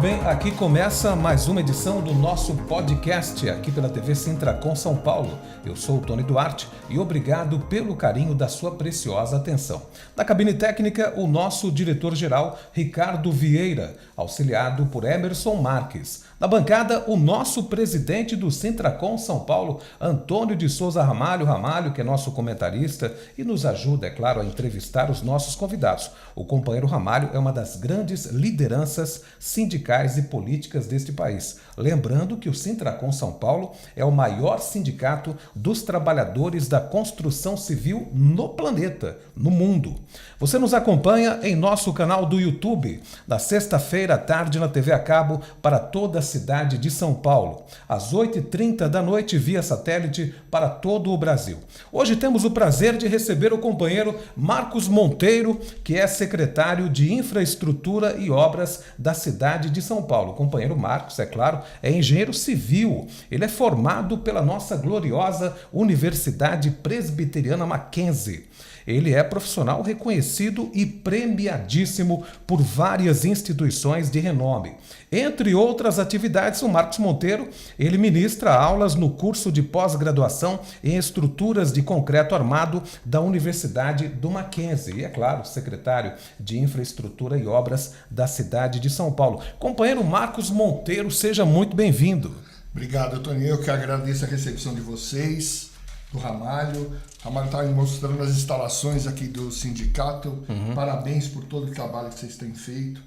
bem, aqui começa mais uma edição do nosso podcast aqui pela TV Sintracom São Paulo. Eu sou o Tony Duarte e obrigado pelo carinho da sua preciosa atenção. Na cabine técnica, o nosso diretor-geral Ricardo Vieira, auxiliado por Emerson Marques. Na bancada, o nosso presidente do Sintracom São Paulo, Antônio de Souza Ramalho, que é nosso comentarista e nos ajuda, é claro, a entrevistar os nossos convidados. O companheiro Ramalho é uma das grandes lideranças sindicais e políticas deste país. Lembrando que o Sintracom São Paulo é o maior sindicato dos trabalhadores da construção civil no planeta, no mundo. Você nos acompanha em nosso canal do YouTube, na sexta-feira à tarde na TV a cabo para toda a cidade de São Paulo, às 8h30 da noite via satélite para todo o Brasil. Hoje temos o prazer de receber o companheiro Marcos Monteiro, que é secretário de Infraestrutura e Obras da cidade de São Paulo. O companheiro Marcos, é claro, é engenheiro civil. Ele é formado pela nossa gloriosa Universidade Presbiteriana Mackenzie. Ele é profissional reconhecido e premiadíssimo por várias instituições de renome. Entre outras atividades, o Marcos Monteiro, ele ministra aulas no curso de pós-graduação em estruturas de concreto armado da Universidade do Mackenzie. E, é claro, secretário de Infraestrutura e Obras da cidade de São Paulo. Companheiro Marcos Monteiro, seja muito bem-vindo. Obrigado, Tony. Eu que agradeço a recepção de vocês, do Ramalho. O Ramalho está me mostrando as instalações aqui do sindicato. Parabéns por todo o trabalho que vocês têm feito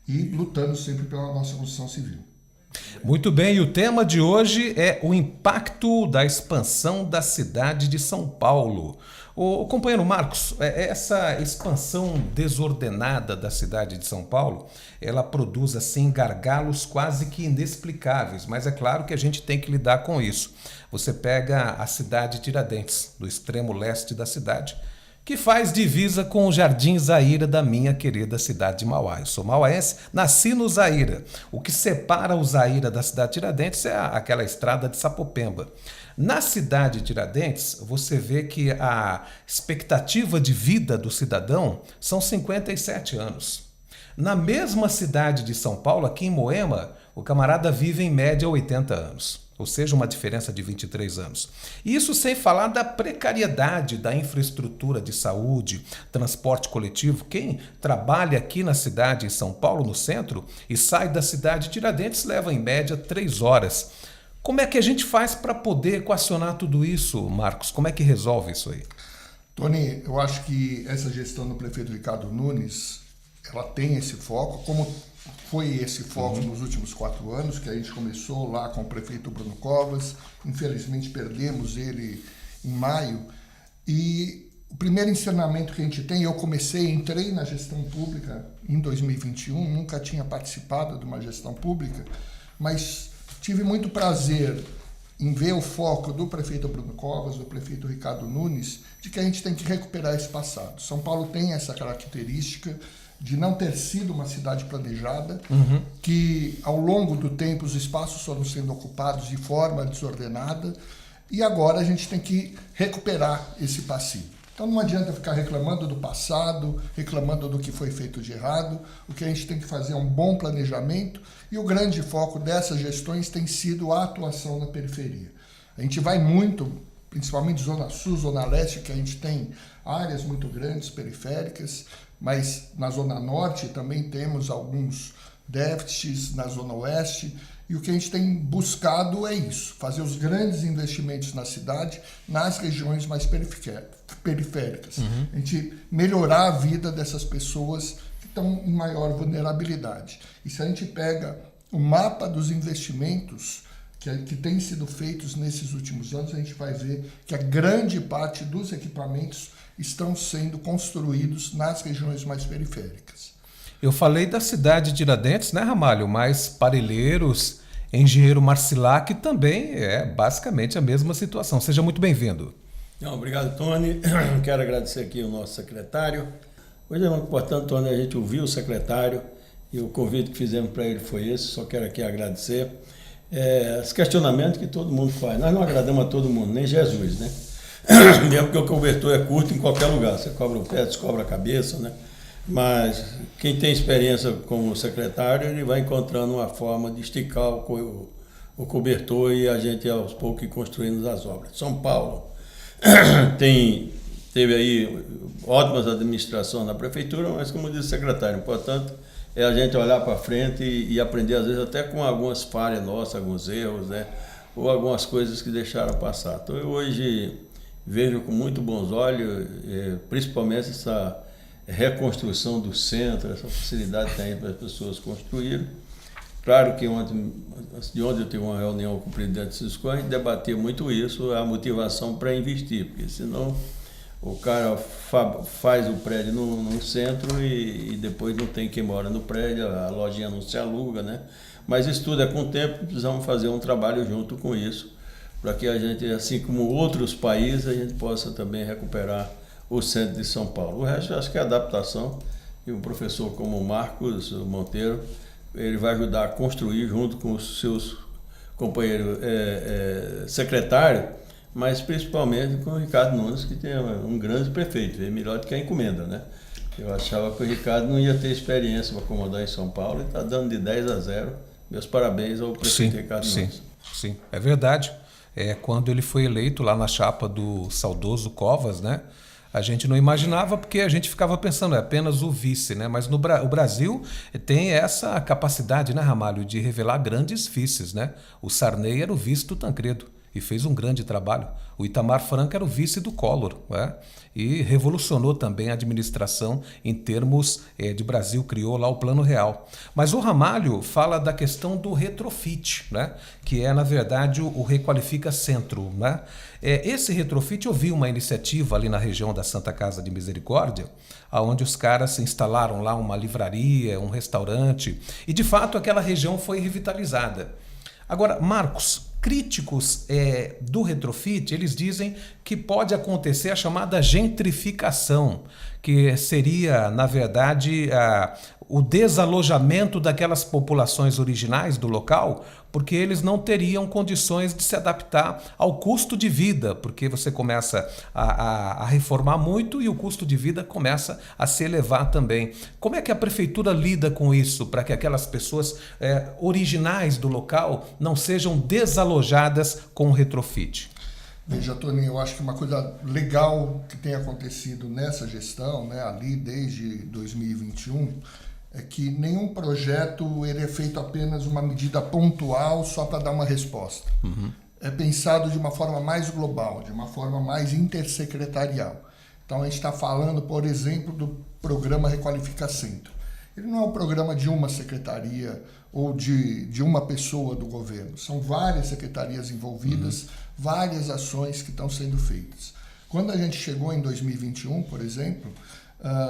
e lutando sempre pela nossa construção civil. Muito bem, e o tema de hoje é o impacto da expansão da cidade de São Paulo. O companheiro Marcos, essa expansão desordenada da cidade de São Paulo, ela produz assim gargalos quase que inexplicáveis, mas é claro que a gente tem que lidar com isso. Você pega a cidade de Tiradentes, do extremo leste da cidade, que faz divisa com o Jardim Zaira da minha querida cidade de Mauá. Eu sou mauaense, nasci no Zaira. O que separa o Zaira da cidade de Tiradentes é aquela estrada de Sapopemba. Na cidade de Tiradentes, você vê que a expectativa de vida do cidadão são 57 anos. Na mesma cidade de São Paulo, aqui em Moema, o camarada vive em média 80 anos. Ou seja, uma diferença de 23 anos. Isso sem falar da precariedade da infraestrutura de saúde, transporte coletivo. Quem trabalha aqui na cidade de São Paulo, no centro, e sai da cidade de Tiradentes, leva em média 3 horas. Como é que a gente faz para poder equacionar tudo isso, Marcos? Como é que resolve isso aí? Tony, eu acho que essa gestão do prefeito Ricardo Nunes, ela tem esse foco, como foi esse foco nos últimos 4 anos, que a gente começou lá com o prefeito Bruno Covas. Infelizmente perdemos ele em maio. E o primeiro ensinamento que a gente tem, entrei na gestão pública em 2021, nunca tinha participado de uma gestão pública, mas tive muito prazer em ver o foco do prefeito Bruno Covas, do prefeito Ricardo Nunes, de que a gente tem que recuperar esse passado. São Paulo tem essa característica de não ter sido uma cidade planejada, que ao longo do tempo os espaços foram sendo ocupados de forma desordenada e agora a gente tem que recuperar esse passivo. Então não adianta ficar reclamando do passado, reclamando do que foi feito de errado. O que a gente tem que fazer é um bom planejamento e o grande foco dessas gestões tem sido a atuação na periferia. A gente vai muito, principalmente Zona Sul, Zona Leste, que a gente tem áreas muito grandes, periféricas, mas na Zona Norte também temos alguns déficits, na Zona Oeste, e o que a gente tem buscado é isso, fazer os grandes investimentos na cidade, nas regiões mais periféricas. A gente melhorar a vida dessas pessoas que estão em maior vulnerabilidade. E se a gente pega o mapa dos investimentos que têm sido feitos nesses últimos anos, a gente vai ver que a grande parte dos equipamentos estão sendo construídos nas regiões mais periféricas. Eu falei da cidade de Tiradentes, né, Ramalho? Mas Parelheiros, Engenheiro Marcilac também é basicamente a mesma situação. Seja muito bem-vindo. Obrigado, Tony. Quero agradecer aqui o nosso secretário. Hoje é muito importante, Tony, a gente ouvir o secretário e o convite que fizemos para ele foi esse. Só quero aqui agradecer. Os questionamentos que todo mundo faz. Nós não agradamos a todo mundo, nem Jesus, né? Mesmo porque o cobertor é curto em qualquer lugar. Você cobra o pé, você cobra a cabeça, né? Mas quem tem experiência como secretário, ele vai encontrando uma forma de esticar o cobertor e a gente aos poucos ir construindo as obras. São Paulo teve aí ótimas administrações na prefeitura, mas como disse o secretário, importante é a gente olhar para frente e aprender, às vezes, até com algumas falhas nossas, alguns erros, né? Ou algumas coisas que deixaram passar. Então, eu hoje vejo com muito bons olhos, principalmente essa reconstrução do centro, essa facilidade que tem para as pessoas construírem. Claro que antes de ontem eu tive uma reunião com o presidente Cisco, a gente debatia muito isso, a motivação para investir, porque senão o cara faz o prédio no centro e depois não tem quem mora no prédio, a lojinha não se aluga, né? Mas isso tudo é com o tempo, precisamos fazer um trabalho junto com isso, para que a gente, assim como outros países, a gente possa também recuperar o centro de São Paulo. O resto, eu acho que é adaptação, e um professor como o Marcos Monteiro, ele vai ajudar a construir junto com os seus companheiros secretários, mas principalmente com o Ricardo Nunes, que tem um grande prefeito, é melhor do que a encomenda, né? Eu achava que o Ricardo não ia ter experiência para comandar em São Paulo e está dando de 10-0. Meus parabéns ao prefeito Ricardo Nunes. Sim, é verdade. Quando ele foi eleito lá na chapa do saudoso Covas, né? A gente não imaginava, porque a gente ficava pensando, é apenas o vice, né? Mas o Brasil tem essa capacidade, né, Ramalho, de revelar grandes vices, né? O Sarney era o vice do Tancredo e fez um grande trabalho. O Itamar Franco era o vice do Collor, né? E revolucionou também a administração em termos de Brasil, criou lá o Plano Real. Mas o Ramalho fala da questão do retrofit, né? Que é, na verdade, o Requalifica Centro, né? Esse retrofit, eu vi uma iniciativa ali na região da Santa Casa de Misericórdia, onde os caras instalaram lá uma livraria, um restaurante, e de fato aquela região foi revitalizada. Agora, Marcos, críticos do retrofit, eles dizem que pode acontecer a chamada gentrificação, que seria, na verdade, o desalojamento daquelas populações originais do local, porque eles não teriam condições de se adaptar ao custo de vida, porque você começa a reformar muito e o custo de vida começa a se elevar também. Como é que a prefeitura lida com isso, para que aquelas pessoas originais do local não sejam desalojadas com o retrofit? Veja, Tony, eu acho que uma coisa legal que tem acontecido nessa gestão, né, ali desde 2021, é que nenhum projeto ele é feito apenas uma medida pontual só para dar uma resposta. Uhum. É pensado de uma forma mais global, de uma forma mais intersecretarial. Então a gente está falando, por exemplo, do programa Requalifica Centro. Ele não é um programa de uma secretaria ou de uma pessoa do governo. São várias secretarias envolvidas, várias ações que estão sendo feitas. Quando a gente chegou em 2021, por exemplo,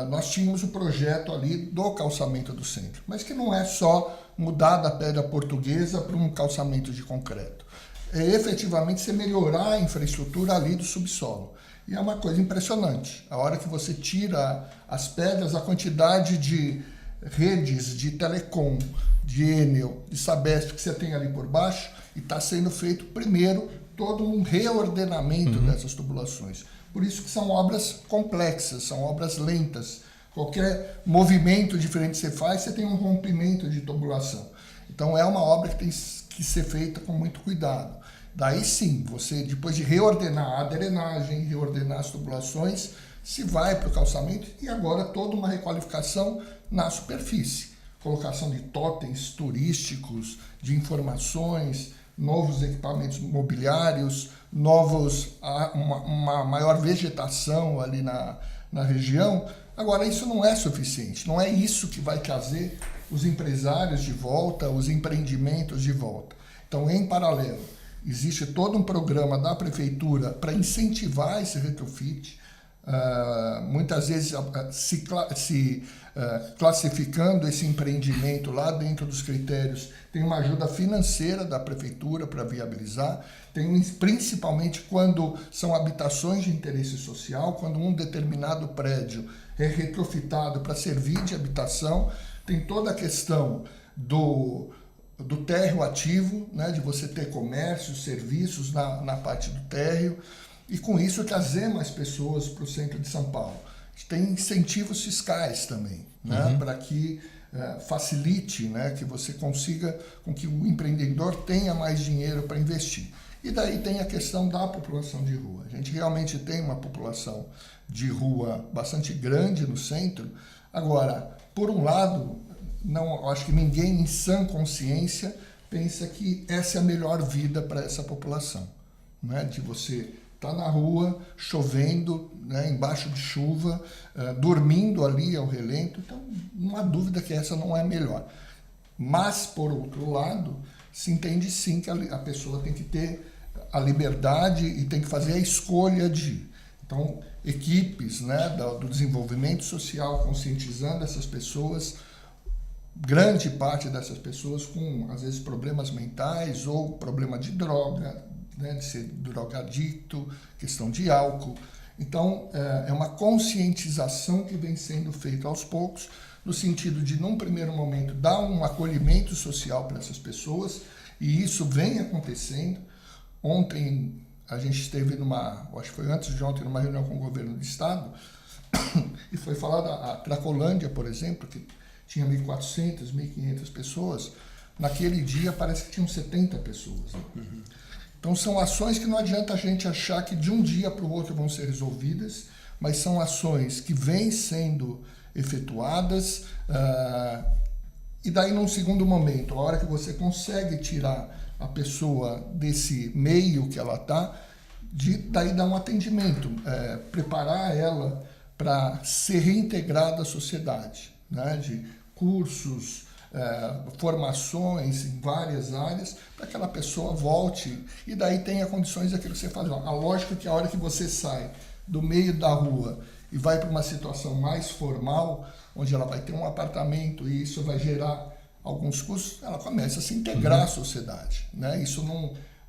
nós tínhamos o projeto ali do calçamento do centro, mas que não é só mudar da pedra portuguesa para um calçamento de concreto. É efetivamente você melhorar a infraestrutura ali do subsolo. E é uma coisa impressionante. A hora que você tira as pedras, a quantidade de redes de telecom, de Enel, de Sabesp que você tem ali por baixo, e está sendo feito primeiro todo um reordenamento dessas tubulações. Por isso que são obras complexas, são obras lentas. Qualquer movimento diferente que você faz, você tem um rompimento de tubulação. Então é uma obra que tem que ser feita com muito cuidado. Daí sim, você depois de reordenar a drenagem, reordenar as tubulações, se vai para o calçamento e agora toda uma requalificação na superfície. Colocação de totens turísticos, de informações, novos equipamentos mobiliários, uma maior vegetação ali na região. Agora, isso não é suficiente, não é isso que vai trazer os empresários de volta, os empreendimentos de volta. Então, em paralelo, existe todo um programa da prefeitura para incentivar esse retrofit, muitas vezes classificando esse empreendimento lá dentro dos critérios. Tem uma ajuda financeira da prefeitura para viabilizar, principalmente quando são habitações de interesse social, quando um determinado prédio é retrofitado para servir de habitação, tem toda a questão do térreo ativo, né, de você ter comércio, serviços na parte do térreo, e com isso trazer mais pessoas para o centro de São Paulo. tem incentivos fiscais também, né? Para que facilite, né? Que você consiga com que o empreendedor tenha mais dinheiro para investir. E daí tem a questão da população de rua. A gente realmente tem uma população de rua bastante grande no centro. Agora, por um lado, não, acho que ninguém em sã consciência pensa que essa é a melhor vida para essa população, né? De você estar na rua, chovendo, né? Embaixo de chuva, dormindo ali ao relento. Então, não há dúvida que essa não é a melhor. Mas, por outro lado, se entende sim que a pessoa tem que ter a liberdade e tem que fazer a escolha de ir. Então, equipes, né, do desenvolvimento social conscientizando essas pessoas, grande parte dessas pessoas com, às vezes, problemas mentais ou problema de droga, né, de ser drogadicto, questão de álcool. Então, é uma conscientização que vem sendo feita aos poucos, no sentido de, num primeiro momento, dar um acolhimento social para essas pessoas, e isso vem acontecendo. Ontem, a gente esteve acho que foi antes de ontem, numa reunião com o governo do estado, e foi falada a Cracolândia, por exemplo, que tinha 1.400, 1.500 pessoas, naquele dia parece que tinham 70 pessoas. Né? Então são ações que não adianta a gente achar que de um dia para o outro vão ser resolvidas, mas são ações que vêm sendo efetuadas, e daí num segundo momento, a hora que você consegue tirar a pessoa desse meio que ela está, daí dar um atendimento, preparar ela para ser reintegrada à sociedade, né? De cursos, formações em várias áreas, para que aquela pessoa volte e daí tenha condições daquilo que você faz. A lógica é que a hora que você sai do meio da rua e vai para uma situação mais formal, onde ela vai ter um apartamento e isso vai gerar alguns custos, ela começa a se integrar à sociedade, né? Isso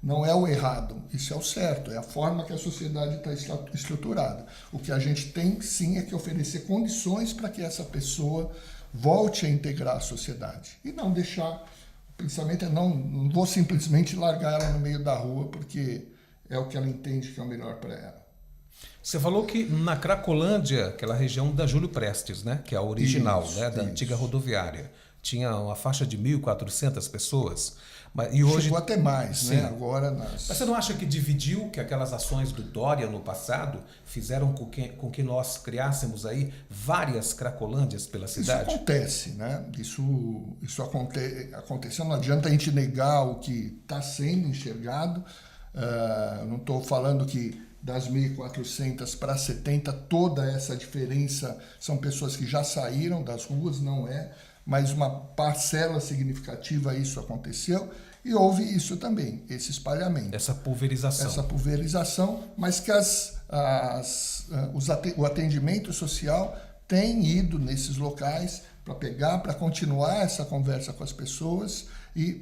não é o errado, isso é o certo, é a forma que a sociedade está estruturada. O que a gente tem, sim, é que oferecer condições para que essa pessoa volte a integrar a sociedade. E não deixar, o pensamento é não vou simplesmente largar ela no meio da rua, porque é o que ela entende que é o melhor para ela. Você falou que na Cracolândia, aquela região da Júlio Prestes, né, que é a original, Isso, né, da isso. antiga rodoviária, tinha uma faixa de 1.400 pessoas. E hoje chegou até mais, sim, né? Agora Mas você não acha que dividiu, que aquelas ações do Dória no passado fizeram com que nós criássemos aí várias Cracolândias pela cidade? Isso acontece, né? Isso aconteceu, não adianta a gente negar o que está sendo enxergado. Não estou falando que das 1.400 para 70, toda essa diferença são pessoas que já saíram das ruas, não é? Mas uma parcela significativa isso aconteceu e houve isso também, esse espalhamento. Essa pulverização, mas que o atendimento social tem ido nesses locais para continuar essa conversa com as pessoas,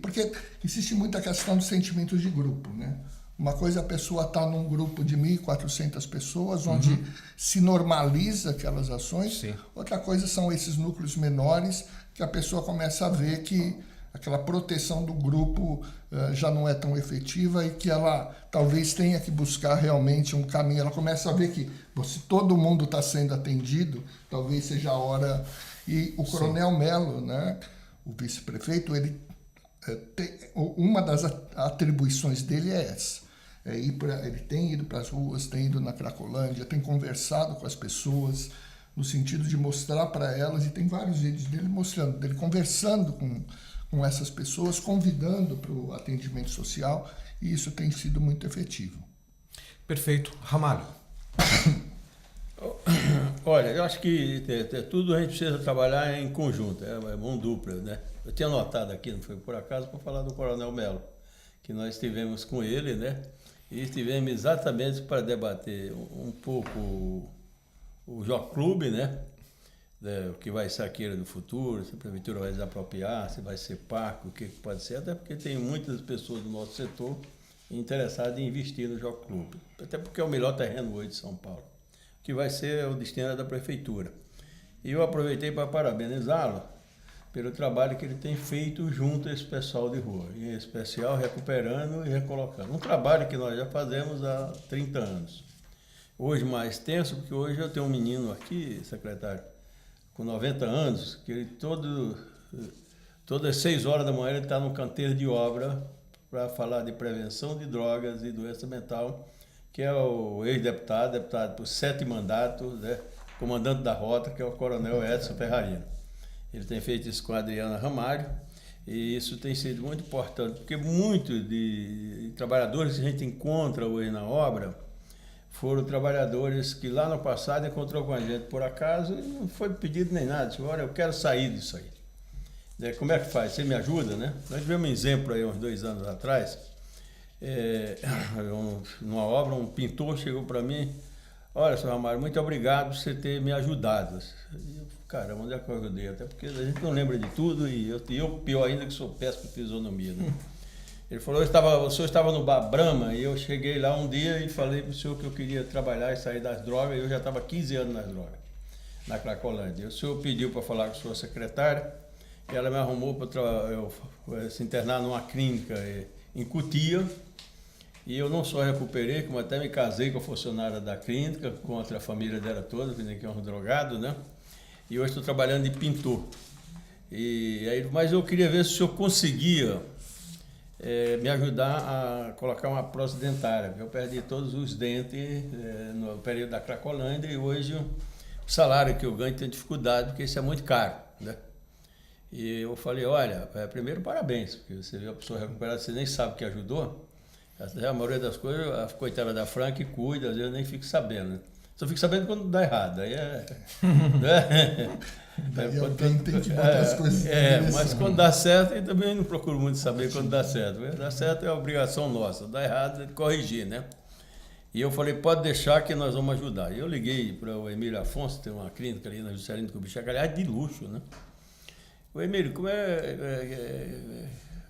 porque existe muita questão dos sentimentos de grupo, né? Uma coisa é a pessoa estar num grupo de 1.400 pessoas, onde se normaliza aquelas ações. Sim. Outra coisa são esses núcleos menores, que a pessoa começa a ver que aquela proteção do grupo já não é tão efetiva e que ela talvez tenha que buscar realmente um caminho. Ela começa a ver que se todo mundo está sendo atendido, talvez seja a hora. E o Coronel Melo, né, o vice-prefeito, uma das atribuições dele é essa. Ele tem ido para as ruas, tem ido na Cracolândia, tem conversado com as pessoas, no sentido de mostrar para elas, e tem vários vídeos dele mostrando, dele conversando com essas pessoas, convidando para o atendimento social, e isso tem sido muito efetivo. Perfeito. Ramalho. Olha, eu acho que tudo a gente precisa trabalhar em conjunto, é mão dupla, né? Eu tinha anotado aqui, não foi por acaso, para falar do Coronel Melo, que nós estivemos com ele, né? E estivemos exatamente para debater um pouco o Jockey Club, né? O que vai ser aquele do futuro, se a prefeitura vai desapropriar, se vai ser parque, o que pode ser, até porque tem muitas pessoas do nosso setor interessadas em investir no Jockey Club, até porque é o melhor terreno hoje de São Paulo, que vai ser o destino da prefeitura. E eu aproveitei para parabenizá-lo pelo trabalho que ele tem feito junto a esse pessoal de rua, em especial recuperando e recolocando. Um trabalho que nós já fazemos há 30 anos. hoje mais tenso, porque hoje eu tenho um menino aqui, secretário, com 90 anos, que ele todas as 6 horas da manhã ele está no canteiro de obra para falar de prevenção de drogas e doença mental, que é o deputado por 7 mandatos, né, comandante da rota, que é o coronel Edson Ferrarino. Ele tem feito isso com a Adriana Ramalho, e isso tem sido muito importante, porque muitos de trabalhadores que a gente encontra hoje na obra foram trabalhadores que lá no passado encontrou com a gente por acaso e não foi pedido nem nada. Disse, olha, eu quero sair disso aí. Como é que faz? Você me ajuda, né? Nós tivemos um exemplo aí uns 2 anos atrás, numa obra, um pintor chegou para mim, olha, senhor Ramalho, muito obrigado por você ter me ajudado. E eu, caramba, onde é que eu ajudei? Até porque a gente não lembra de tudo e eu pior ainda que sou péssimo de fisionomia, né? Ele falou, o senhor estava no Bar Brahma e eu cheguei lá um dia e falei para o senhor que eu queria trabalhar e sair das drogas, e eu já estava 15 anos nas drogas, na Cracolândia. O senhor pediu para falar com a sua secretária, e ela me arrumou para eu se internar numa clínica em Cotia, e eu não só recuperei, como até me casei com a funcionária da clínica, contra a família dela toda, que é um drogado, né? E hoje estou trabalhando de pintor. Mas eu queria ver se o senhor conseguia me ajudar a colocar uma prótese dentária, porque eu perdi todos os dentes no período da Cracolândia e hoje o salário que eu ganho tem dificuldade, porque isso é muito caro, né? E eu falei, olha, primeiro parabéns, porque você viu a pessoa recuperada, você nem sabe o que ajudou. A maioria das coisas, a coitada da Fran que cuida, às vezes eu nem fico sabendo, né? Só fico sabendo quando dá errado, aí Daí alguém tem que botar as coisas mas quando dá certo, eu também não procuro muito saber quando dá certo. Dá certo é a obrigação nossa, dá errado é de corrigir, né? E eu falei, pode deixar que nós vamos ajudar. E eu liguei para o Emílio Afonso, tem uma clínica ali na Juscelino Kubitschek, aliás, de luxo, né? O Emílio,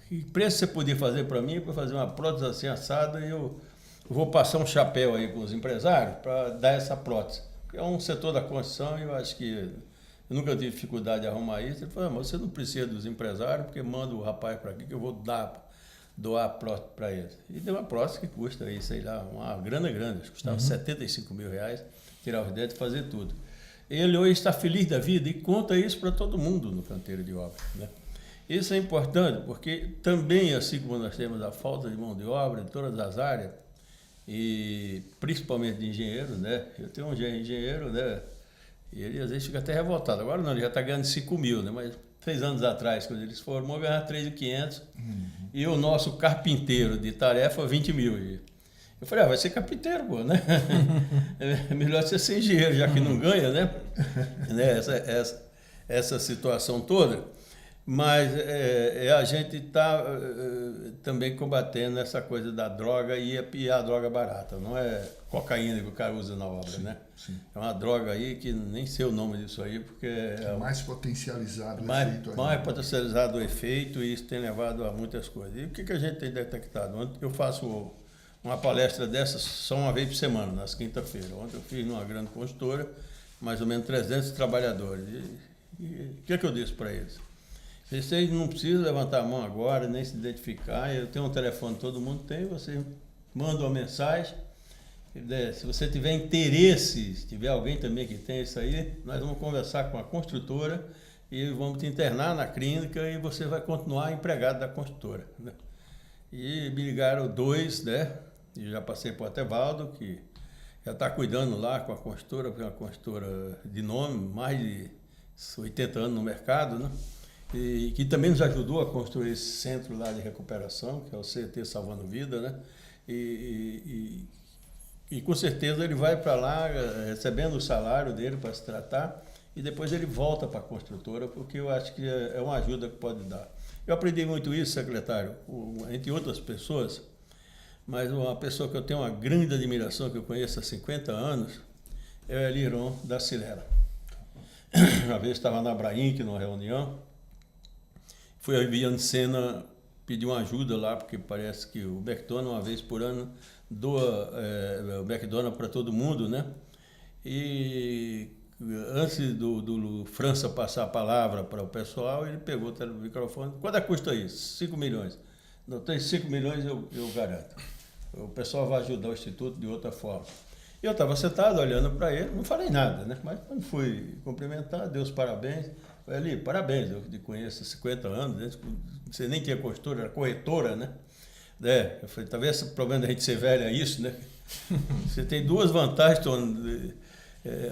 que preço você podia fazer para mim, para fazer uma prótese assim assada, e eu vou passar um chapéu aí com os empresários para dar essa prótese. É um setor da construção e eu acho que eu nunca tive dificuldade de arrumar isso. Ele falou, mas você não precisa dos empresários, porque manda o rapaz para aqui que eu vou doar a prótese para eles. E deu uma prótese que custa aí, sei lá, uma grana grande, custava 75 mil reais, tirar os dentes e fazer tudo. Ele hoje está feliz da vida e conta isso para todo mundo no canteiro de obra, né? Isso é importante, porque também, assim como nós temos a falta de mão de obra em todas as áreas, e principalmente de engenheiro, né? Eu tenho um engenheiro, né? E ele às vezes fica até revoltado. Agora não, ele já está ganhando 5 mil, né? Mas 3 anos atrás, quando eles formou, ganhava 3.500. E o nosso carpinteiro de tarefa, 20 mil. Eu falei, vai ser carpinteiro, pô, né? É melhor você ser engenheiro, já que não ganha, né? Essa situação toda. Mas a gente está também combatendo essa coisa da droga e a droga barata. Não é cocaína que o cara usa na obra, sim, né? Sim. É uma droga aí que nem sei o nome disso aí, porque é mais potencializado o efeito. Mais potencializado o efeito, e isso tem levado a muitas coisas. E o que a gente tem detectado? Eu faço uma palestra dessas só uma vez por semana, nas quinta-feiras. Ontem eu fiz numa grande consultora, mais ou menos 300 trabalhadores. E o que eu disse para eles? Vocês não precisam levantar a mão agora, nem se identificar. Eu tenho um telefone, todo mundo tem, você manda uma mensagem. Se você tiver interesse, se tiver alguém também que tem isso aí, nós vamos conversar com a construtora e vamos te internar na clínica e você vai continuar empregado da construtora, né? E me ligaram 2, né? E já passei para o Atevaldo, que já está cuidando lá com a construtora, porque é uma construtora de nome, mais de 80 anos no mercado, né? E que também nos ajudou a construir esse centro lá de recuperação, que é o CT Salvando Vida, né? E com certeza ele vai para lá recebendo o salário dele para se tratar e depois ele volta para a construtora, porque eu acho que é uma ajuda que pode dar. Eu aprendi muito isso, secretário, entre outras pessoas, mas uma pessoa que eu tenho uma grande admiração, que eu conheço há 50 anos, é o Eliron da Silera. Uma vez estava na Abrainc, numa reunião, fui a Viviane Sena pedir uma ajuda lá, porque parece que o McDonald's, uma vez por ano, doa o McDonald's para todo mundo, né? E antes do França passar a palavra para o pessoal, ele pegou o microfone. Quanto custa isso? 5 milhões. Não, tem 5 milhões, eu garanto. O pessoal vai ajudar o Instituto de outra forma. Eu estava sentado olhando para ele, não falei nada, né? Mas quando fui cumprimentar, dei os parabéns. Falei, ali, parabéns, eu te conheço há 50 anos, né? Você nem tinha costura, era corretora, né? Eu falei, talvez o problema da gente ser velho é isso, né? Você tem duas vantagens, Tony,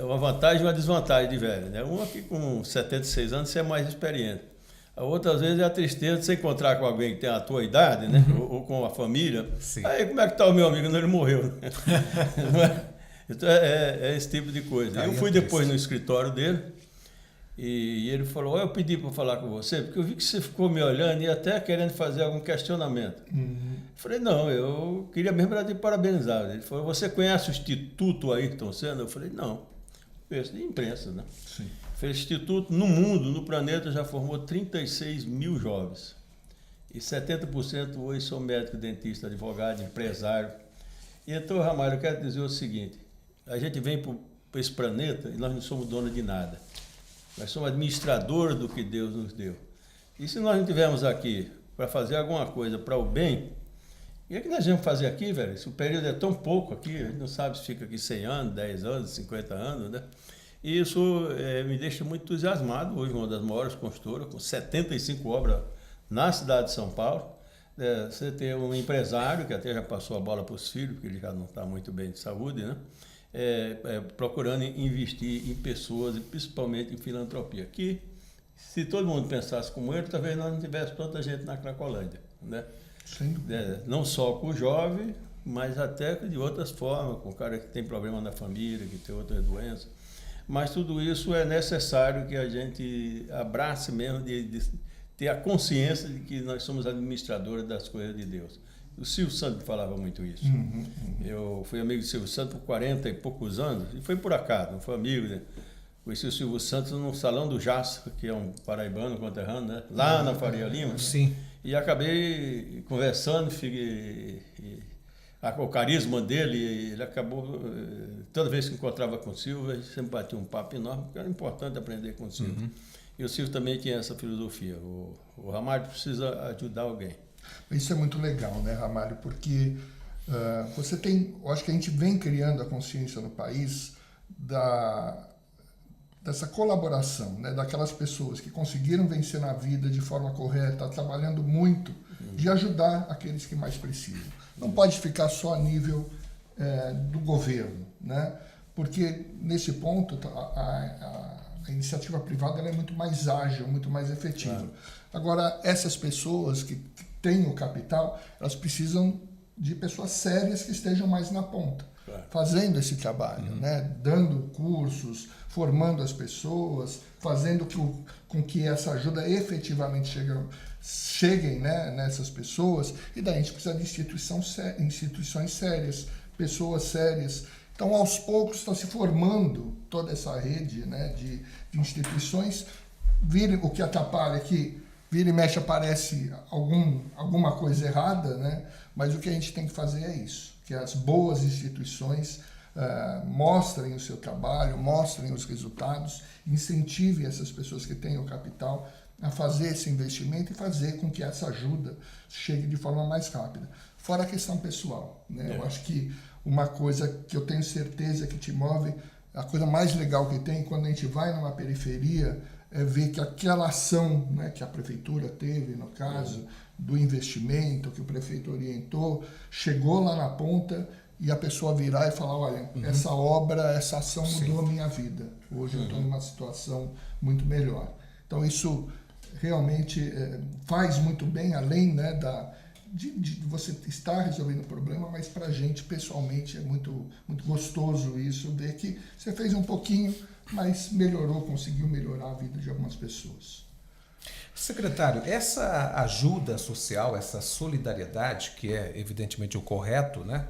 uma vantagem e uma desvantagem de velho, né? Uma que com 76 anos você é mais experiente. A outra, às vezes, é a tristeza de você encontrar com alguém que tem a tua idade, né? Ou com a família. Sim. Aí, como é que está o meu amigo? Não, ele morreu, né? Não é? Então, é esse tipo de coisa. Eu fui depois no escritório dele e ele falou, eu pedi para falar com você, porque eu vi que você ficou me olhando e até querendo fazer algum questionamento. Eu falei, não, eu queria mesmo te parabenizar. Ele falou, você conhece o Instituto Ayrton Senna? Eu falei, não. Conheço de imprensa, né? Sim. O Instituto, no mundo, no planeta, já formou 36 mil jovens. E 70% hoje são médico, dentista, advogado, empresário. E então, Ramalho, eu quero dizer o seguinte, a gente vem para esse planeta e nós não somos donos de nada. Nós somos administradores do que Deus nos deu. E se nós não estivermos aqui para fazer alguma coisa para o bem, o que é que nós vamos fazer aqui, velho? Se o período é tão pouco aqui, a gente não sabe se fica aqui 100 anos, 10 anos, 50 anos, né? E isso me deixa muito entusiasmado. Hoje, uma das maiores construtoras, com 75 obras na cidade de São Paulo. Você tem um empresário, que até já passou a bola para os filhos, porque ele já não está muito bem de saúde, né? Procurando investir em pessoas, e principalmente em filantropia. Que, se todo mundo pensasse como ele, talvez nós não tivesse tanta gente na Cracolândia, né? Sim. Não só com o jovem, mas até de outras formas, com o cara que tem problema na família, que tem outras doenças. Mas tudo isso é necessário que a gente abrace mesmo, de ter a consciência de que nós somos administradores das coisas de Deus. O Silvio Santos falava muito isso. Eu fui amigo de Silvio Santos por 40 e poucos anos, e foi por acaso, não foi amigo, né? Conheci o Silvio Santos no Salão do Jaça, que é um paraibano conterrâneo, né? Lá na Faria Lima. Sim. E acabei conversando, o carisma dele, ele acabou, toda vez que encontrava com o Silvio, a gente sempre batia um papo enorme, porque era importante aprender com o Silvio. E o Silvio também tinha essa filosofia, o Ramalho precisa ajudar alguém. Isso é muito legal, né, Ramalho? Porque você tem, eu acho que a gente vem criando a consciência no país dessa colaboração, né, daquelas pessoas que conseguiram vencer na vida de forma correta, trabalhando muito, de ajudar aqueles que mais precisam. Não pode ficar só a nível do governo, né? Porque nesse ponto a iniciativa privada ela é muito mais ágil, muito mais efetiva. Agora, essas pessoas que têm o capital, elas precisam de pessoas sérias que estejam mais na ponta, fazendo esse trabalho, né? Dando cursos, formando as pessoas, fazendo com que essa ajuda efetivamente cheguem, né, nessas pessoas, e daí a gente precisa de instituições sérias, pessoas sérias. Então, aos poucos, está se formando toda essa rede, né, de instituições. O que atrapalha é que vira e mexe aparece alguma coisa errada, né? Mas o que a gente tem que fazer é isso, que as boas instituições mostrem o seu trabalho, mostrem os resultados, incentivem essas pessoas que têm o capital a fazer esse investimento e fazer com que essa ajuda chegue de forma mais rápida. Fora a questão pessoal, né? Eu acho que uma coisa que eu tenho certeza que te move, a coisa mais legal que tem quando a gente vai numa periferia é ver que aquela ação, né, que a prefeitura teve, no caso, do investimento que o prefeito orientou, chegou lá na ponta e a pessoa virar e falar, olha, essa obra, essa ação mudou a minha vida. Hoje eu estou numa situação muito melhor. Então isso realmente faz muito bem, além, né, de você estar resolvendo o problema, mas para a gente, pessoalmente, é muito, muito gostoso isso, ver que você fez um pouquinho, mas conseguiu melhorar a vida de algumas pessoas. Secretário, essa ajuda social, essa solidariedade, que é evidentemente o correto, né?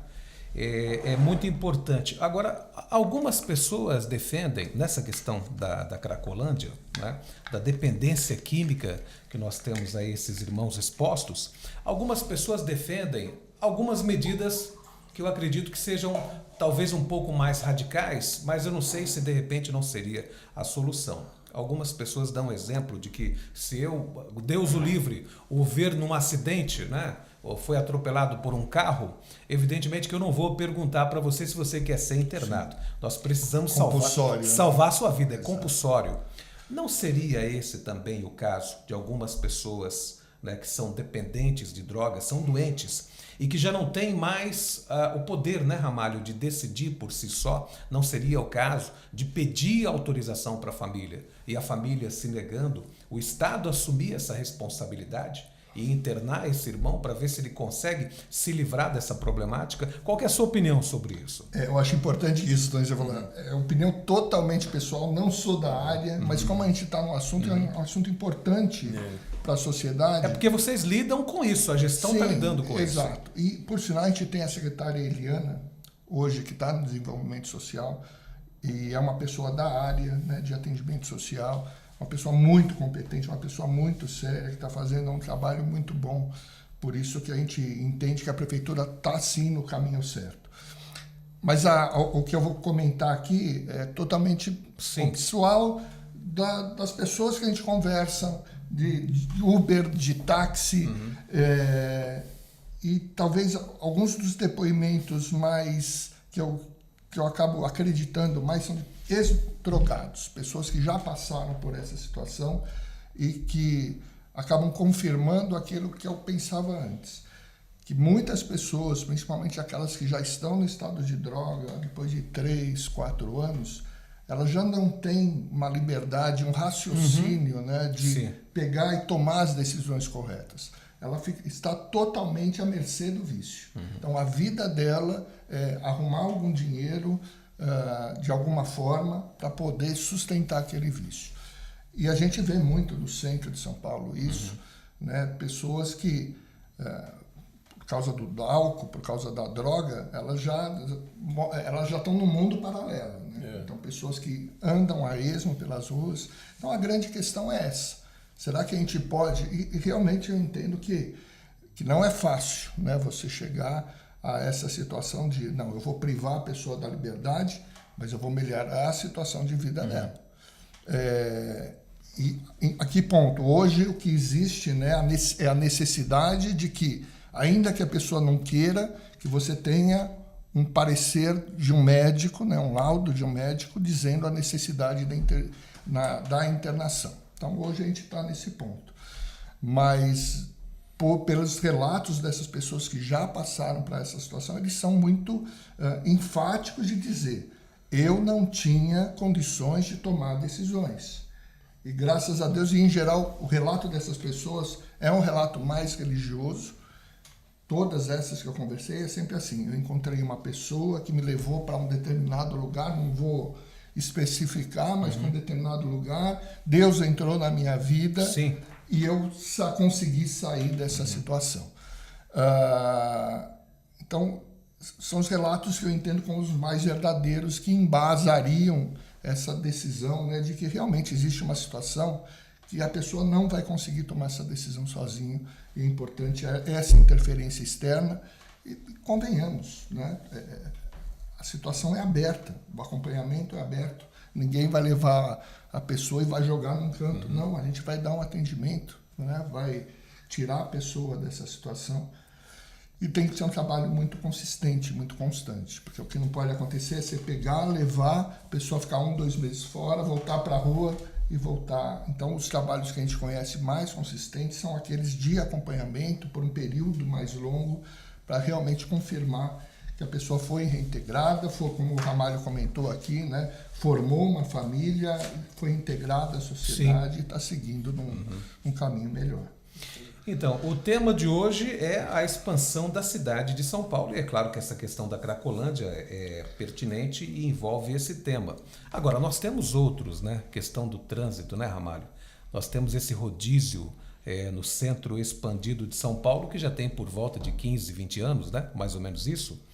É muito importante. Agora, algumas pessoas defendem, nessa questão da Cracolândia, né, da dependência química que nós temos aí, esses irmãos expostos, algumas pessoas defendem algumas medidas que eu acredito que sejam talvez um pouco mais radicais, mas eu não sei se de repente não seria a solução. Algumas pessoas dão exemplo de que se eu, Deus o livre, o ver num acidente, né, ou foi atropelado por um carro, evidentemente que eu não vou perguntar para você se você quer ser internado. Sim. Nós precisamos salvar a sua vida, é compulsório. Não seria esse também o caso de algumas pessoas, né, que são dependentes de drogas, são doentes e que já não têm mais o poder, né, Ramalho, de decidir por si só? Não seria o caso de pedir autorização para a família e a família se negando, o Estado assumir essa responsabilidade e internar esse irmão para ver se ele consegue se livrar dessa problemática? Qual que é a sua opinião sobre isso? Eu acho importante isso, Tony, você falou. É uma opinião totalmente pessoal, não sou da área, mas como a gente está no assunto, é um assunto importante para a sociedade. É porque vocês lidam com isso, a gestão está lidando com isso. Exato. E, por sinal, a gente tem a secretária Eliana, hoje, que está no desenvolvimento social, e é uma pessoa da área, né, de atendimento social, uma pessoa muito competente, uma pessoa muito séria, que está fazendo um trabalho muito bom. Por isso que a gente entende que a prefeitura está, sim, no caminho certo. Mas o que eu vou comentar aqui é totalmente pessoal das pessoas que a gente conversa, de Uber, de táxi, e talvez alguns dos depoimentos mais que eu acabo acreditando mais são ex-drogados, pessoas que já passaram por essa situação e que acabam confirmando aquilo que eu pensava antes, que muitas pessoas, principalmente aquelas que já estão no estado de droga, depois de 3, 4 anos, elas já não têm uma liberdade, um raciocínio, né, de pegar e tomar as decisões corretas. Ela está totalmente à mercê do vício. Então, a vida dela é arrumar algum dinheiro, de alguma forma, para poder sustentar aquele vício. E a gente vê muito no centro de São Paulo isso, né? Pessoas que, por causa do álcool, por causa da droga, elas já estão no mundo paralelo, né? Então, pessoas que andam a esmo pelas ruas. Então, a grande questão é essa. Será que a gente pode... E realmente eu entendo que não é fácil, né, você chegar a essa situação de, não, eu vou privar a pessoa da liberdade, mas eu vou melhorar a situação de vida dela. E a que ponto? Hoje o que existe, né, é a necessidade de que, ainda que a pessoa não queira, que você tenha um parecer de um médico, né, um laudo de um médico, dizendo a necessidade da internação. Então, hoje a gente está nesse ponto. Mas, pelos relatos dessas pessoas que já passaram para essa situação, eles são muito enfáticos de dizer: eu não tinha condições de tomar decisões. E graças a Deus, e em geral, o relato dessas pessoas é um relato mais religioso. Todas essas que eu conversei é sempre assim: eu encontrei uma pessoa que me levou para um determinado lugar, não vou especificar, mas para um determinado lugar, Deus entrou na minha vida. Sim. E eu consegui sair dessa situação. Então, são os relatos que eu entendo como os mais verdadeiros, que embasariam essa decisão, né, de que realmente existe uma situação que a pessoa não vai conseguir tomar essa decisão sozinho. E é importante essa interferência externa. E convenhamos, né, a situação é aberta, o acompanhamento é aberto. Ninguém vai levar a pessoa e vai jogar num canto. Não, a gente vai dar um atendimento, né? Vai tirar a pessoa dessa situação. E tem que ser um trabalho muito consistente, muito constante. Porque o que não pode acontecer é você pegar, levar, a pessoa ficar 1, 2 meses fora, voltar para a rua e voltar. Então, os trabalhos que a gente conhece mais consistentes são aqueles de acompanhamento por um período mais longo, para realmente confirmar que a pessoa foi reintegrada, foi, como o Ramalho comentou aqui, né, formou uma família, foi integrada à sociedade. Sim. E está seguindo num caminho melhor. Então, o tema de hoje é a expansão da cidade de São Paulo, e é claro que essa questão da Cracolândia é pertinente e envolve esse tema. Agora, nós temos outros, né? Questão do trânsito, né, Ramalho? Nós temos esse rodízio no centro expandido de São Paulo, que já tem por volta de 15, 20 anos, né? Mais ou menos isso.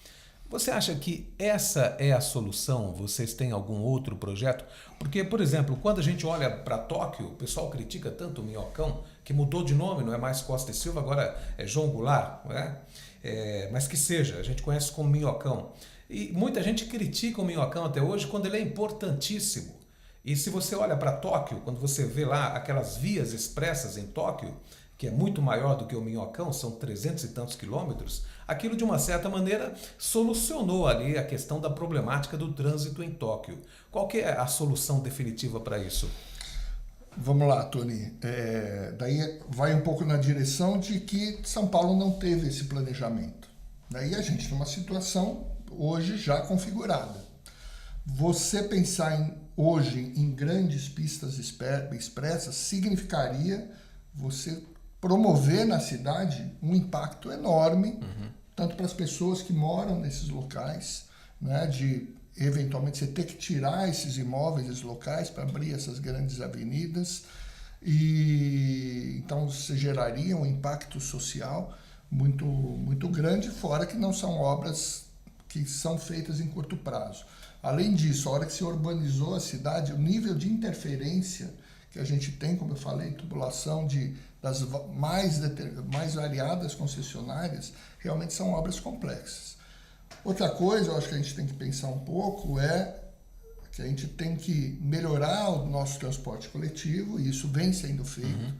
Você acha que essa é a solução? Vocês têm algum outro projeto? Porque, por exemplo, quando a gente olha para Tóquio, o pessoal critica tanto o Minhocão, que mudou de nome, não é mais Costa e Silva, agora é João Goulart, não é? Mas que seja, a gente conhece como Minhocão. E muita gente critica o Minhocão até hoje quando ele é importantíssimo. E se você olha para Tóquio, quando você vê lá aquelas vias expressas em Tóquio, que é muito maior do que o Minhocão, são 300 e tantos quilômetros, aquilo de uma certa maneira solucionou ali a questão da problemática do trânsito em Tóquio. Qual que é a solução definitiva para isso? Vamos lá, Tony. Daí vai um pouco na direção de que São Paulo não teve esse planejamento. Daí a gente tem uma situação hoje já configurada. Você pensar hoje em grandes pistas expressas significaria você promover na cidade um impacto enorme, tanto para as pessoas que moram nesses locais, né, de eventualmente você ter que tirar esses imóveis, esses locais, para abrir essas grandes avenidas, e então você geraria um impacto social muito, muito grande, fora que não são obras que são feitas em curto prazo. Além disso, a hora que se urbanizou a cidade, o nível de interferência que a gente tem, como eu falei, tubulação das mais variadas concessionárias, realmente são obras complexas. Outra coisa, eu acho que a gente tem que pensar um pouco, é que a gente tem que melhorar o nosso transporte coletivo, e isso vem sendo feito,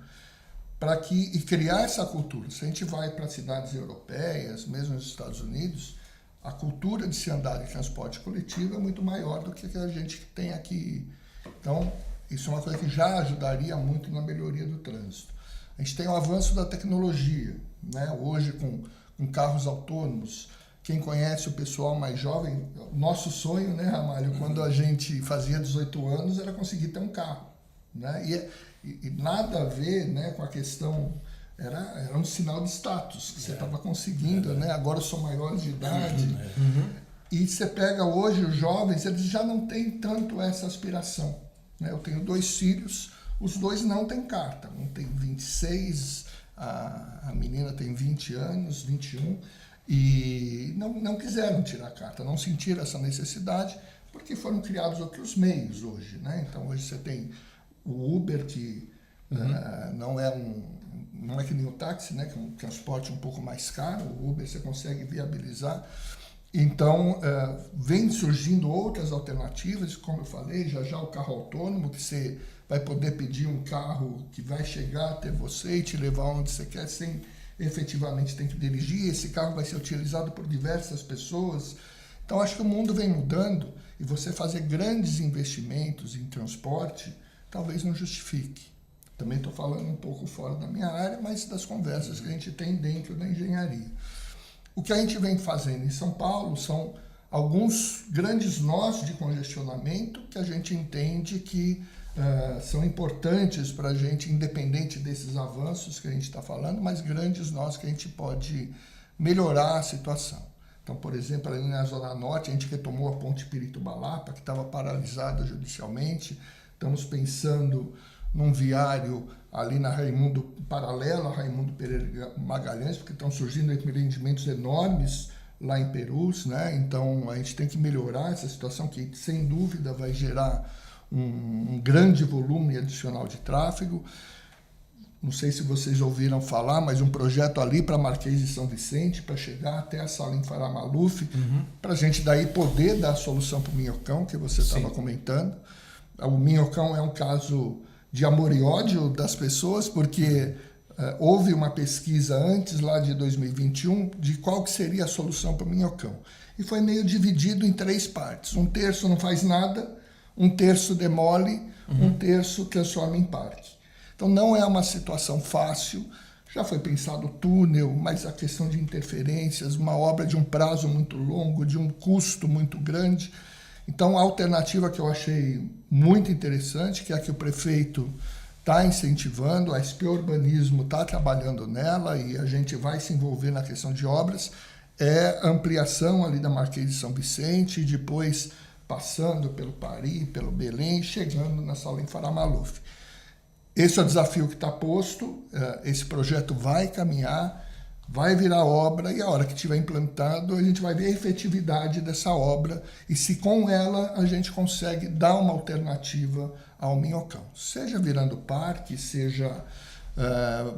e criar essa cultura. Se a gente vai para cidades europeias, mesmo nos Estados Unidos, a cultura de se andar de transporte coletivo é muito maior do que a gente tem aqui. Então, isso é uma coisa que já ajudaria muito na melhoria do trânsito. A gente tem o avanço da tecnologia, né? Hoje com carros autônomos. Quem conhece o pessoal mais jovem, nosso sonho, né, Ramalho, quando a gente fazia 18 anos, era conseguir ter um carro, né? E nada a ver, né, com a questão, era um sinal de status que você estava conseguindo, né? Agora eu sou maior de idade. E você pega hoje os jovens, eles já não têm tanto essa aspiração, né? Eu tenho 2 filhos, os 2 não têm carta, um tem 26, a menina tem 20 anos, 21, e não quiseram tirar a carta, não sentiram essa necessidade, porque foram criados outros meios hoje, né? Então hoje você tem o Uber, que não é que nem o táxi, né? Que é um transporte um pouco mais caro. O Uber você consegue viabilizar. Então vem surgindo outras alternativas, como eu falei, já o carro autônomo, que você vai poder pedir um carro que vai chegar até você e te levar onde você quer, sem efetivamente tem que dirigir. Esse carro vai ser utilizado por diversas pessoas. Então acho que o mundo vem mudando, e você fazer grandes investimentos em transporte talvez não justifique. Também estou falando um pouco fora da minha área, mas das conversas que a gente tem dentro da engenharia. O que a gente vem fazendo em São Paulo são alguns grandes nós de congestionamento que a gente entende que são importantes para a gente, independente desses avanços que a gente está falando, mas grandes nós que a gente pode melhorar a situação. Então, por exemplo, ali na Zona Norte, a gente retomou a ponte Piritubalapa, que estava paralisada judicialmente. Estamos pensando num viário ali na paralelo a Raimundo Pereira Magalhães, porque estão surgindo empreendimentos enormes lá em Perus, né? Então, a gente tem que melhorar essa situação, que sem dúvida vai gerar um grande volume adicional de tráfego. Não sei se vocês ouviram falar, mas um projeto ali para Marquês de São Vicente, para chegar até a Salim Farah Maluf, para a gente daí poder dar a solução para o Minhocão, que você estava comentando. O Minhocão é um caso de amor e ódio das pessoas, porque houve uma pesquisa antes, lá de 2021, de qual que seria a solução para o Minhocão. E foi meio dividido em 3 partes. 1/3 não faz nada, 1/3 demole, 1/3 transforma em parque. Então não é uma situação fácil. Já foi pensado o túnel, mas a questão de interferências, uma obra de um prazo muito longo, de um custo muito grande. Então a alternativa que eu achei muito interessante, que é a que o prefeito está incentivando, a SP Urbanismo está trabalhando nela, e a gente vai se envolver na questão de obras, é a ampliação ali da Marquês de São Vicente, e depois passando pelo Pari, pelo Belém, chegando na Salim Farah Maluf. Esse é o desafio que está posto. Esse projeto vai caminhar, vai virar obra, e a hora que estiver implantado a gente vai ver a efetividade dessa obra e se com ela a gente consegue dar uma alternativa ao Minhocão, seja virando parque, seja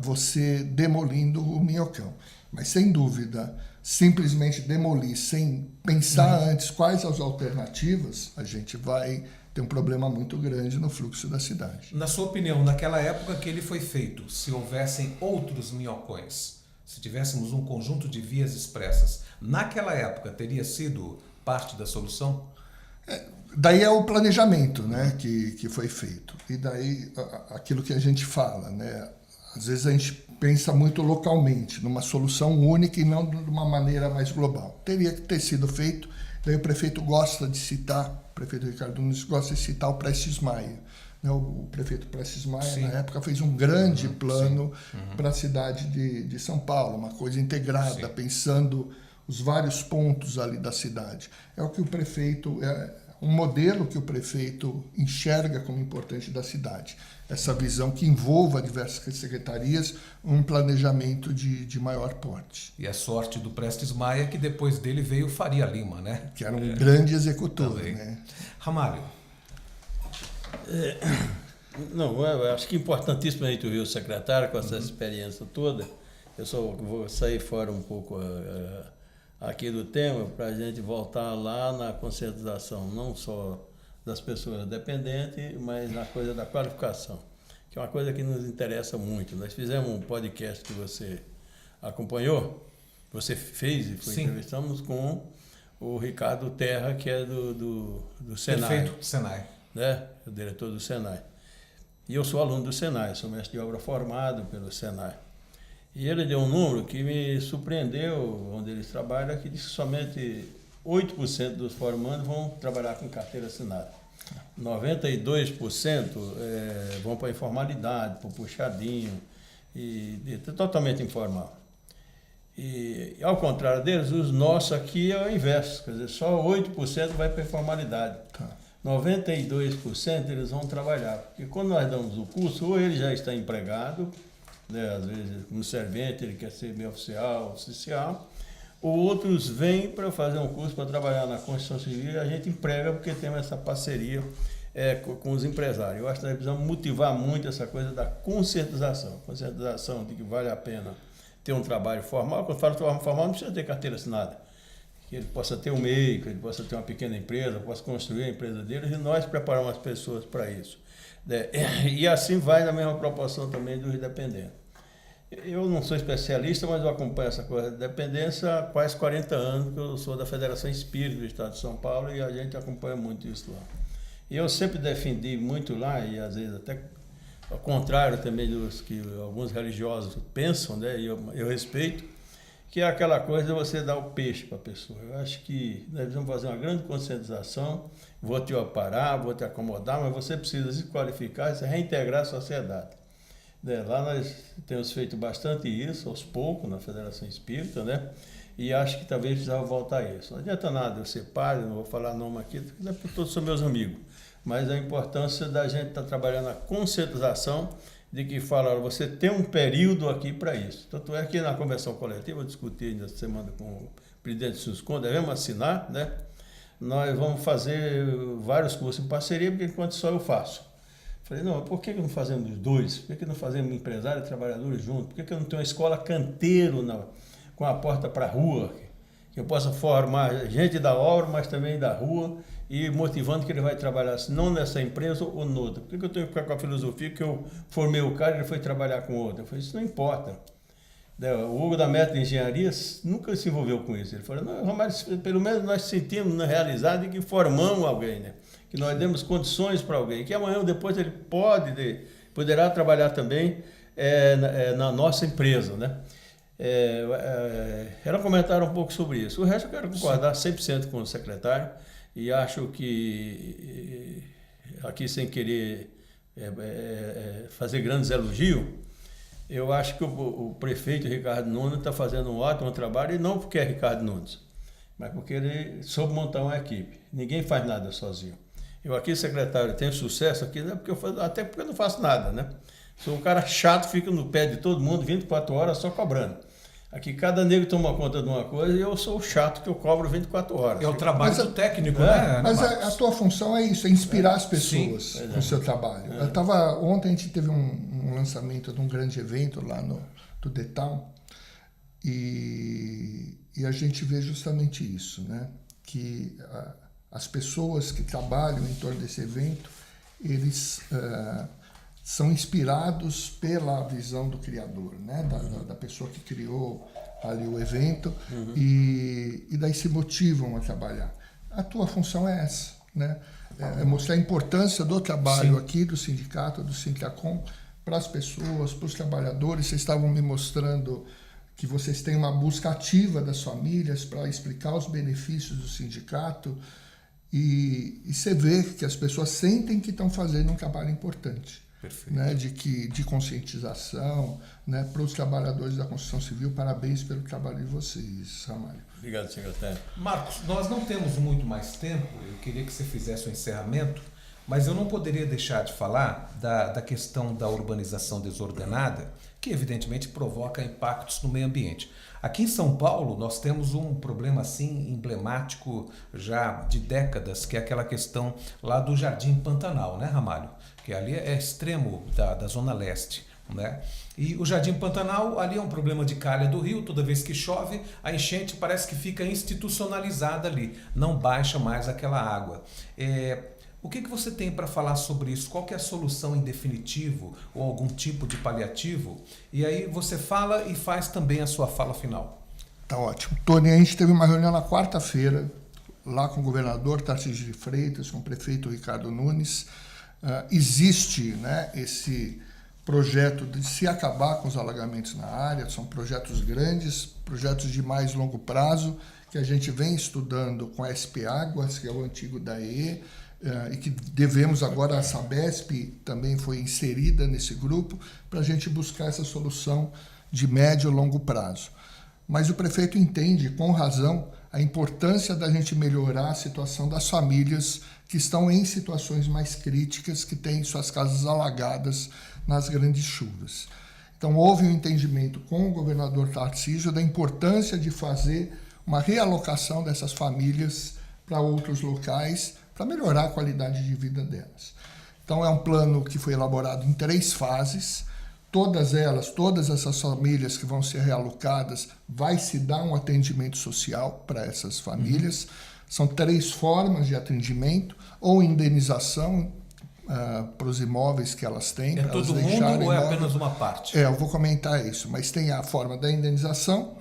você demolindo o Minhocão. Mas sem dúvida, simplesmente demolir sem pensar antes quais as alternativas, a gente vai tem um problema muito grande no fluxo da cidade. Na sua opinião, naquela época que ele foi feito, se houvessem outros minhocões, se tivéssemos um conjunto de vias expressas, naquela época teria sido parte da solução? Daí é o planejamento, né, que foi feito. E daí aquilo que a gente fala, né? Às vezes a gente pensa muito localmente, numa solução única e não de uma maneira mais global. Teria que ter sido feito. Daí o prefeito gosta de citar, o prefeito Ricardo Nunes gosta de citar o Prestes Maia. O prefeito Prestes Maia, Sim. na época, fez um grande plano para a cidade de São Paulo, uma coisa integrada, pensando os vários pontos ali da cidade. É o que o prefeito, um modelo que o prefeito enxerga como importante da cidade. Essa visão que envolva diversas secretarias, um planejamento de maior porte. E a sorte do Prestes Maia é que depois dele veio o Faria Lima, né? Que era um grande executor. Né? Ramalho. Não, eu acho que é importantíssimo a gente ouvir o secretário com essa experiência toda. Eu só vou sair fora um pouco aqui do tema para a gente voltar lá na conscientização, não só das pessoas dependentes, mas na coisa da qualificação, que é uma coisa que nos interessa muito. Nós fizemos um podcast que você acompanhou, você fez e entrevistamos com o Ricardo Terra, que é do Senai. Perfeito, do Senai. Né? O diretor do Senai. E eu sou aluno do Senai, sou mestre de obra formado pelo Senai. E ele deu um número que me surpreendeu, onde eles trabalham, que diz que somente 8% dos formandos vão trabalhar com carteira assinada. 92% vão para a informalidade, para o puxadinho, e totalmente informal. E, ao contrário deles, os nossos aqui é o inverso, quer dizer, só 8% vai para a informalidade. 92% eles vão trabalhar, porque quando nós damos o curso, ou ele já está empregado, né, às vezes como servente, ele quer ser meio oficial, ou outros vêm para fazer um curso para trabalhar na construção civil e a gente emprega porque temos essa parceria com os empresários. Eu acho que nós precisamos motivar muito essa coisa da conscientização de que vale a pena ter um trabalho formal. Quando falo trabalho formal, não precisa ter carteira assinada. Que ele possa ter um MEI, que ele possa ter uma pequena empresa, possa construir a empresa dele, e nós preparamos as pessoas para isso. E assim vai na mesma proporção também dos dependentes. Eu não sou especialista, mas eu acompanho essa coisa de dependência há quase 40 anos, que eu sou da Federação Espírita do Estado de São Paulo e a gente acompanha muito isso lá. E eu sempre defendi muito lá, e às vezes até ao contrário também dos que alguns religiosos pensam, né, e eu respeito, que é aquela coisa de você dar o peixe para a pessoa. Eu acho que nós precisamos fazer uma grande conscientização, vou te parar, vou te acomodar, mas você precisa se qualificar e se reintegrar à sociedade. Lá nós temos feito bastante isso, aos poucos, na Federação Espírita, né? E acho que talvez precisava voltar a isso. Não adianta nada eu ser padre, não vou falar nome aqui, porque todos são meus amigos, mas a importância da gente estar trabalhando a conscientização de que fala, você tem um período aqui para isso. Tanto é que na convenção coletiva, eu discuti ainda essa semana com o presidente Suscon, devemos assinar, né? Nós vamos fazer vários cursos em parceria, porque enquanto só eu faço. Falei, não, por que não fazemos os dois? Por que não fazemos empresário e trabalhadores juntos? Por que eu não tenho uma escola canteiro com a porta para a rua? Que eu possa formar gente da obra, mas também da rua, e motivando que ele vai trabalhar, não nessa empresa ou noutra. Por que eu tenho que ficar com a filosofia que eu formei o cara e ele foi trabalhar com outra? Eu falei, isso não importa. O Hugo da Meta de Engenharia nunca se envolveu com isso. Ele falou, não, mas pelo menos nós sentimos realizado que formamos alguém, né? Que nós demos condições para alguém, que amanhã ou depois ele poderá trabalhar também na nossa empresa, né? Ela comentaram um pouco sobre isso. O resto eu quero concordar 100% com o secretário e acho que, aqui sem querer fazer grandes elogios, eu acho que o prefeito Ricardo Nunes está fazendo um ótimo trabalho, e não porque é Ricardo Nunes, mas porque ele soube montar uma equipe. Ninguém faz nada sozinho. Eu aqui, secretário, tenho sucesso aqui, né? Até porque eu não faço nada, né? Sou um cara chato, fica no pé de todo mundo 24 horas só cobrando. Aqui cada nego toma conta de uma coisa e eu sou o chato que eu cobro 24 horas. É o trabalho do técnico, né? Mas a tua função é isso, é inspirar as pessoas no seu trabalho. Ontem a gente teve um lançamento de um grande evento lá do The Town e a gente vê justamente isso, né? Que as pessoas que trabalham em torno desse evento, eles são inspirados pela visão do criador, né? Da pessoa que criou ali o evento, e daí se motivam a trabalhar. A tua função é essa, né? É mostrar a importância do trabalho aqui do sindicato, do Sintracom, para as pessoas, para os trabalhadores. Vocês estavam me mostrando que vocês têm uma busca ativa das famílias para explicar os benefícios do sindicato, e você vê que as pessoas sentem que estão fazendo um trabalho importante. Perfeito. Né, de conscientização, né, para os trabalhadores da construção civil. Parabéns pelo trabalho de vocês, Ramalho. Obrigado, secretário. Marcos, nós não temos muito mais tempo, eu queria que você fizesse o encerramento, mas eu não poderia deixar de falar da questão da urbanização desordenada, que evidentemente provoca impactos no meio ambiente. Aqui em São Paulo nós temos um problema assim emblemático já de décadas, que é aquela questão lá do Jardim Pantanal, né, Ramalho? Que ali é extremo da Zona Leste, né? E o Jardim Pantanal, ali é um problema de calha do rio, toda vez que chove, a enchente parece que fica institucionalizada ali, não baixa mais aquela água. O que você tem para falar sobre isso? Qual que é a solução em definitivo ou algum tipo de paliativo? E aí você fala e faz também a sua fala final. Tá ótimo. Tony, a gente teve uma reunião na quarta-feira, lá com o governador Tarcísio de Freitas, com o prefeito Ricardo Nunes. Existe, né, esse projeto de se acabar com os alagamentos na área. São projetos grandes, projetos de mais longo prazo, que a gente vem estudando com a SP Águas, que é o antigo DAE, e que devemos agora, a Sabesp também foi inserida nesse grupo, para a gente buscar essa solução de médio e longo prazo. Mas o prefeito entende, com razão, a importância da gente melhorar a situação das famílias que estão em situações mais críticas, que têm suas casas alagadas nas grandes chuvas. Então, houve um entendimento com o governador Tarcísio da importância de fazer uma realocação dessas famílias para outros locais, para melhorar a qualidade de vida delas. Então, é um plano que foi elaborado em 3 fases. Todas essas famílias que vão ser realocadas, vai se dar um atendimento social para essas famílias. São 3 formas de atendimento, ou indenização para os imóveis que elas têm. É todo mundo ou é apenas uma parte? Eu vou comentar isso, mas tem a forma da indenização,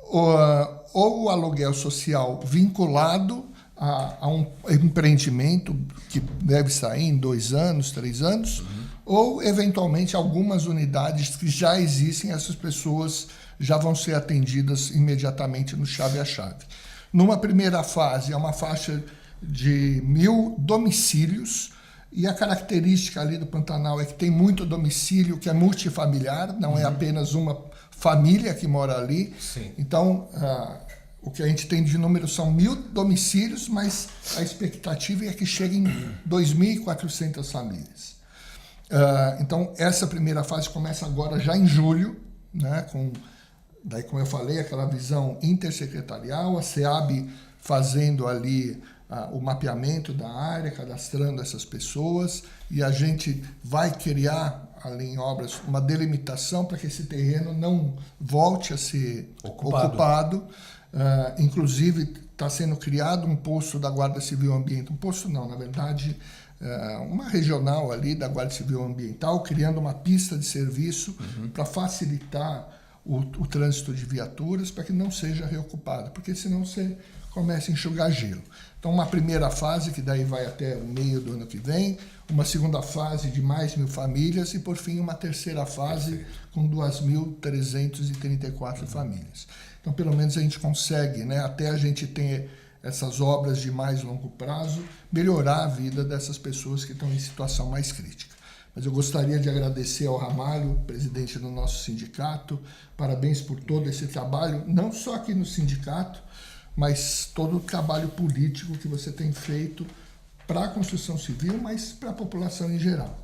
ou o aluguel social vinculado a um empreendimento que deve sair em 2 anos, 3 anos, ou, eventualmente, algumas unidades que já existem, essas pessoas já vão ser atendidas imediatamente no chave a chave. Numa primeira fase, é uma faixa de 1.000 domicílios, e a característica ali do Pantanal é que tem muito domicílio que é multifamiliar, não é apenas uma família que mora ali. Sim. Então, o que a gente tem de número são 1.000 domicílios, mas a expectativa é que cheguem 2.400 famílias. Então, essa primeira fase começa agora já em julho, né, daí, como eu falei, aquela visão intersecretarial, a SEAB fazendo ali o mapeamento da área, cadastrando essas pessoas, e a gente vai criar, ali em obras, uma delimitação para que esse terreno não volte a ser ocupado. Inclusive, está sendo criado um posto da Guarda Civil Ambiental, um posto não, na verdade, uma regional ali da Guarda Civil Ambiental, criando uma pista de serviço para facilitar o trânsito de viaturas, para que não seja reocupado, porque senão você começa a enxugar gelo. Então, uma primeira fase, que daí vai até o meio do ano que vem, uma segunda fase de mais 1.000 famílias e, por fim, uma terceira fase com 2.334 famílias. Então, pelo menos a gente consegue, né, até a gente ter essas obras de mais longo prazo, melhorar a vida dessas pessoas que estão em situação mais crítica. Mas eu gostaria de agradecer ao Ramalho, presidente do nosso sindicato, parabéns por todo esse trabalho, não só aqui no sindicato, mas todo o trabalho político que você tem feito para a construção civil, mas para a população em geral.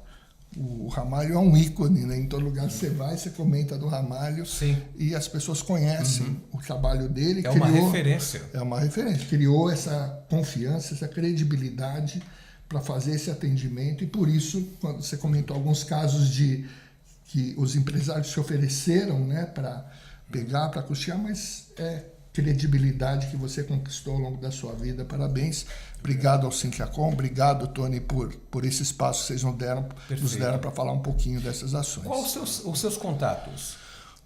O Ramalho é um ícone, né? Em todo lugar que você vai, você comenta do Ramalho. Sim. E as pessoas conhecem o trabalho dele. Uma referência. É uma referência. Criou essa confiança, essa credibilidade para fazer esse atendimento, e por isso, quando você comentou alguns casos de que os empresários se ofereceram, né, para pegar, para custear, mas credibilidade que você conquistou ao longo da sua vida. Parabéns. Obrigado ao Sintracom, obrigado, Tony, por esse espaço que vocês nos deram para falar um pouquinho dessas ações. Quais os seus contatos?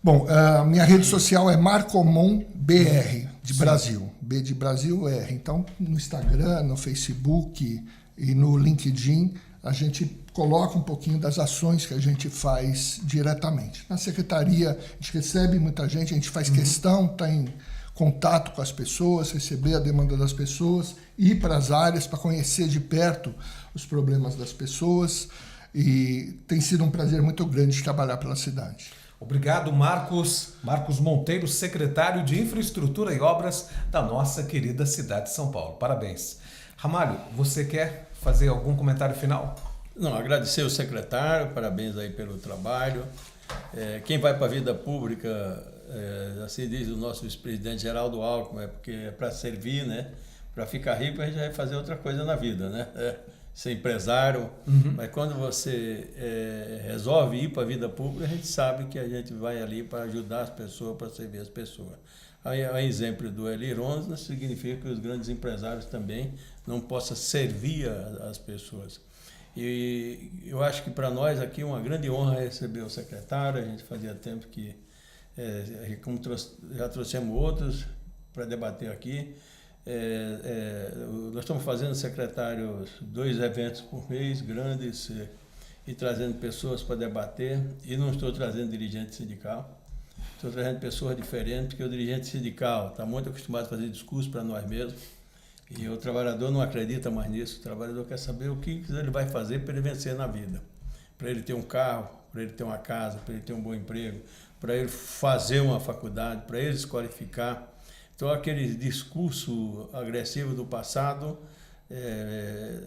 Bom, a minha rede social é Marcomon BR, de Brasil. B de Brasil, R. Então, no Instagram, no Facebook e no LinkedIn, a gente coloca um pouquinho das ações que a gente faz diretamente. Na secretaria, a gente recebe muita gente, a gente faz questão, está em contato com as pessoas, receber a demanda das pessoas, ir para as áreas para conhecer de perto os problemas das pessoas, e tem sido um prazer muito grande trabalhar pela cidade. Obrigado, Marcos Monteiro, secretário de Infraestrutura e Obras da nossa querida cidade de São Paulo. Parabéns. Ramalho, você quer fazer algum comentário final? Não, agradecer o secretário, parabéns aí pelo trabalho. Quem vai para a vida pública, assim diz o nosso vice-presidente Geraldo Alckmin, porque é para servir, né? Para ficar rico a gente vai fazer outra coisa na vida, né? Ser empresário, mas quando você resolve ir para a vida pública, a gente sabe que a gente vai ali para ajudar as pessoas, para servir as pessoas. A exemplo do Elir 11, não significa que os grandes empresários também não possam servir as pessoas. E eu acho que para nós aqui é uma grande honra receber o secretário. A gente fazia tempo que já trouxemos outros para debater aqui. Nós estamos fazendo, secretário, 2 eventos por mês, grandes, e trazendo pessoas para debater. E não estou trazendo dirigente sindical, estou trazendo pessoas diferentes, porque o dirigente sindical está muito acostumado a fazer discurso para nós mesmos. E o trabalhador não acredita mais nisso. O trabalhador quer saber o que ele vai fazer para ele vencer na vida. Para ele ter um carro, para ele ter uma casa, para ele ter um bom emprego, para ele fazer uma faculdade, para ele se qualificar. Então, aquele discurso agressivo do passado,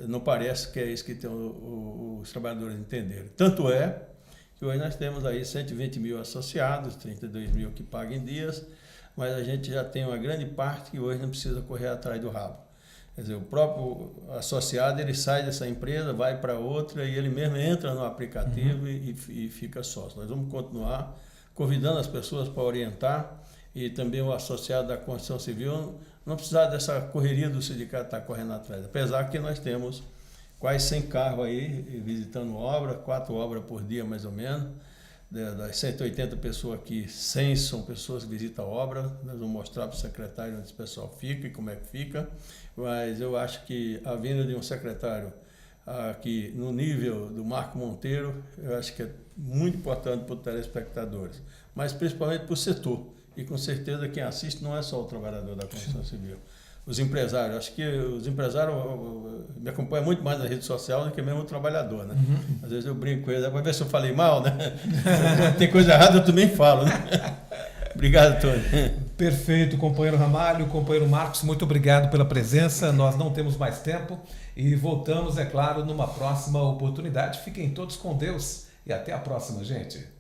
não parece que é isso que tem os trabalhadores entenderam. Tanto é que hoje nós temos aí 120 mil associados, 32 mil que pagam em dias, mas a gente já tem uma grande parte que hoje não precisa correr atrás do rabo. Quer dizer, o próprio associado, ele sai dessa empresa, vai para outra e ele mesmo entra no aplicativo e fica sócio. Nós vamos continuar convidando as pessoas para orientar, e também o associado da construção civil não precisar dessa correria do sindicato estar correndo atrás. Apesar que nós temos quase 100 carros aí visitando obra, 4 obras por dia mais ou menos. Das 180 pessoas aqui, 100 são pessoas que visitam a obra. Nós vamos mostrar para o secretário onde esse pessoal fica e como é que fica. Mas eu acho que a vinda de um secretário aqui no nível do Marco Monteiro, eu acho que é muito importante para os telespectadores, mas principalmente para o setor. E com certeza quem assiste não é só o trabalhador da construção civil. Os empresários, acho que os empresários me acompanham muito mais na rede social do que mesmo o trabalhador, né? Às vezes eu brinco com eles, para ver se eu falei mal, né? Tem coisa errada, eu também falo, né? Obrigado, Tony. Perfeito, companheiro Ramalho, companheiro Marcos, muito obrigado pela presença. Nós não temos mais tempo e voltamos, é claro, numa próxima oportunidade. Fiquem todos com Deus e até a próxima, gente.